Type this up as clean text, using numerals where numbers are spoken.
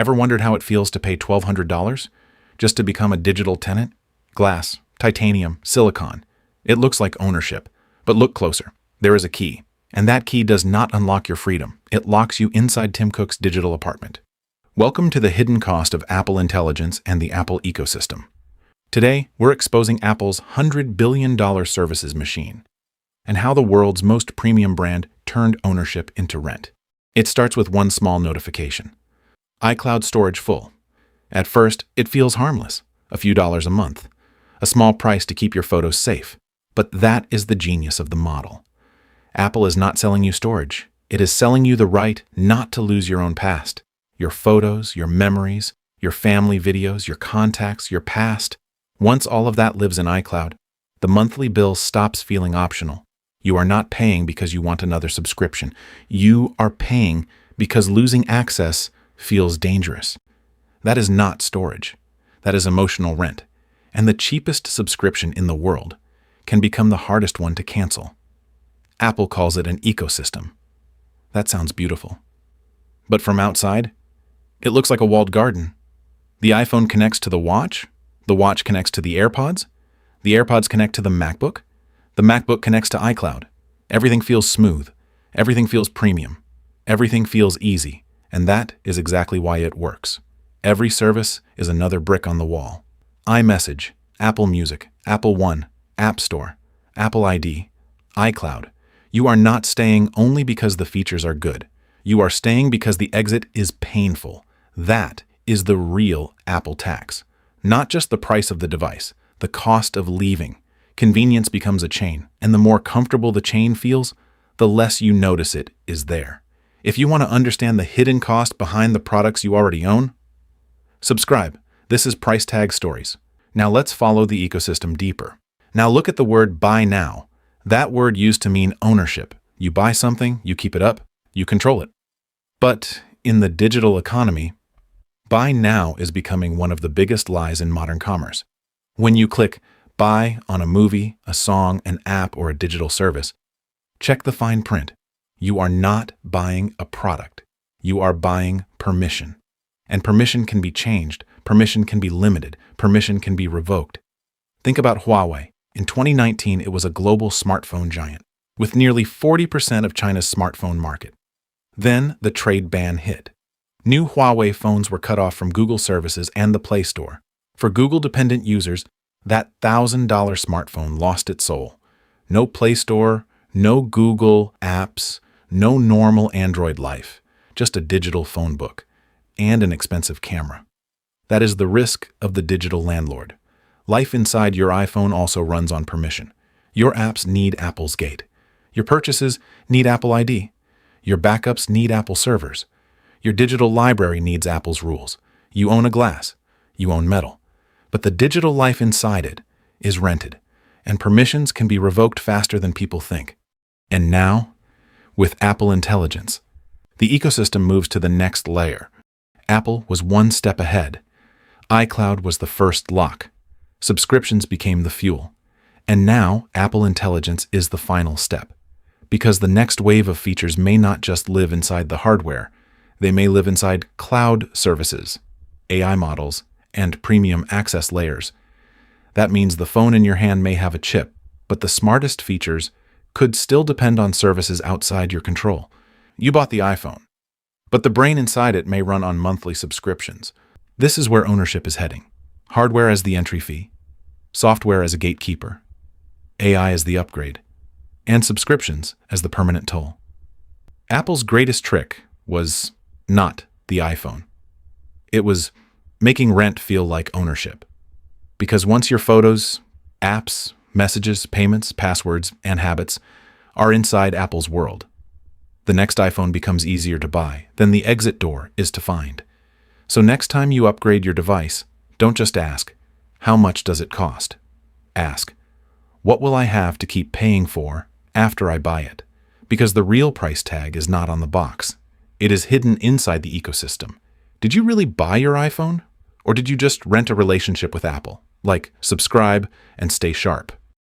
Ever wondered how it feels to pay $1,200 just to become a digital tenant? Glass, titanium, silicon. It looks like ownership, but look closer. There is a key, and that key does not unlock your freedom. It locks you inside Tim Cook's digital apartment. Welcome to the hidden cost of Apple intelligence and the Apple ecosystem. Today, we're exposing Apple's $100 billion services machine and how the world's most premium brand turned ownership into rent. It starts with one small notification. iCloud storage full. At first, it feels harmless, a few dollars a month, a small price to keep your photos safe. But that is the genius of the model. Apple is not selling you storage. It is selling you the right not to lose your own past, your photos, your memories, your family videos, your contacts, your past. Once all of that lives in iCloud, the monthly bill stops feeling optional. You are not paying because you want another subscription. You are paying because losing access feels dangerous. That is not storage. That is emotional rent. And the cheapest subscription in the world can become the hardest one to cancel. Apple calls it an ecosystem. That sounds beautiful. But from outside, it looks like a walled garden. The iPhone connects to the watch connects to the AirPods connect to the MacBook connects to iCloud. Everything feels smooth. Everything feels premium. Everything feels easy. And that is exactly why it works. Every service is another brick on the wall. iMessage, Apple Music, Apple One, App Store, Apple ID, iCloud. You are not staying only because the features are good. You are staying because the exit is painful. That is the real Apple tax. Not just the price of the device, the cost of leaving. Convenience becomes a chain, and the more comfortable the chain feels, the less you notice it is there. If you want to understand the hidden cost behind the products you already own, subscribe. This is Price Tag Stories. Now let's follow the ecosystem deeper. Now look at the word buy now. That word used to mean ownership. You buy something, you keep it up, you control it. But in the digital economy, buy now is becoming one of the biggest lies in modern commerce. When you click buy on a movie, a song, an app, or a digital service, check the fine print. You are not buying a product. You are buying permission. And permission can be changed. Permission can be limited. Permission can be revoked. Think about Huawei. In 2019, it was a global smartphone giant, with nearly 40% of China's smartphone market. Then the trade ban hit. New Huawei phones were cut off from Google services and the Play Store. For Google-dependent users, that $1,000 smartphone lost its soul. No Play Store, no Google apps, no normal Android life, just a digital phone book and an expensive camera. That is the risk of the digital landlord. Life inside your iPhone also runs on permission. Your apps need Apple's gate. Your purchases need Apple ID. Your backups need Apple servers. Your digital library needs Apple's rules. You own a glass. You own metal. But the digital life inside it is rented, and permissions can be revoked faster than people think. And now, with Apple Intelligence, the ecosystem moves to the next layer. Apple was one step ahead. iCloud was the first lock. Subscriptions became the fuel. And now, Apple Intelligence is the final step. Because the next wave of features may not just live inside the hardware. They may live inside cloud services, AI models, and premium access layers. That means the phone in your hand may have a chip, but the smartest features could still depend on services outside your control. You bought the iPhone, but the brain inside it may run on monthly subscriptions. This is where ownership is heading. Hardware as the entry fee, software as a gatekeeper, AI as the upgrade, and subscriptions as the permanent toll. Apple's greatest trick was not the iPhone. It was making rent feel like ownership. Because once your photos, apps, messages, payments, passwords, and habits are inside Apple's world, the next iPhone becomes easier to buy than the exit door is to find. So next time you upgrade your device, don't just ask, how much does it cost? Ask, what will I have to keep paying for after I buy it? Because the real price tag is not on the box. It is hidden inside the ecosystem. Did you really buy your iPhone? Or did you just rent a relationship with Apple? Like subscribe and stay sharp.